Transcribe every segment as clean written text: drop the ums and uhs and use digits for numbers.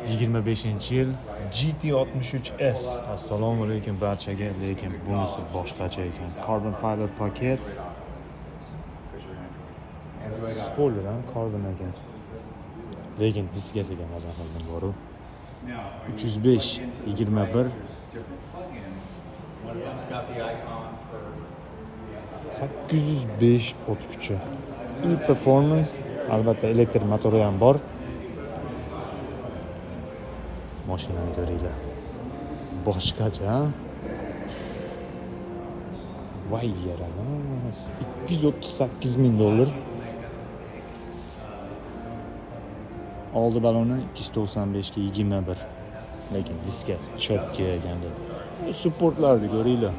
2025-yil GT63S. Assalomu alaykum barchaga, lekin bunisi boshqacha ekan. Carbon fiber paket. Spoiler ham carbon ekan. Lekin diskasiga maza qildim boru. 305 21 805 ot kuchi. E-performance, albatta elektr motori ham bor. Mashinani ko'ringlar. Boshqacha. Voy yaramas. $238,000. Oldi baloni 295 ga 21. Lekin diskasi chopga ekan. Bu supportlarni ko'ringlar.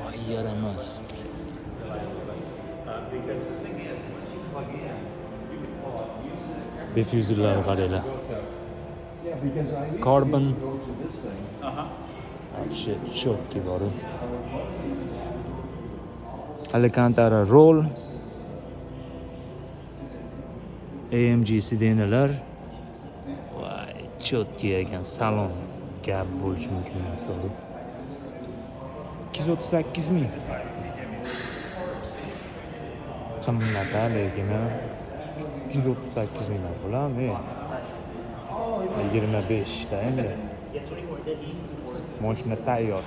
Voy yaramas. Diffuserlar qaranglar. Carbon. Вообще chopga bor. Alcantara roll. AMG sidenalar. Voy, chotki ekan, salon gap bo'lishi mumkin emas. 238,000. Qimmat lekin 238,000 bo'ladimi? 25 ta endi. Mashina tayyor.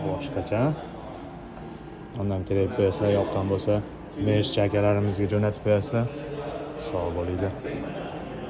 Boshqacha. Undan TPSlar yoqqan bo'lsa, Merch akalarimizga jo'natib qo'yasizlar. Sog' bo'linglar.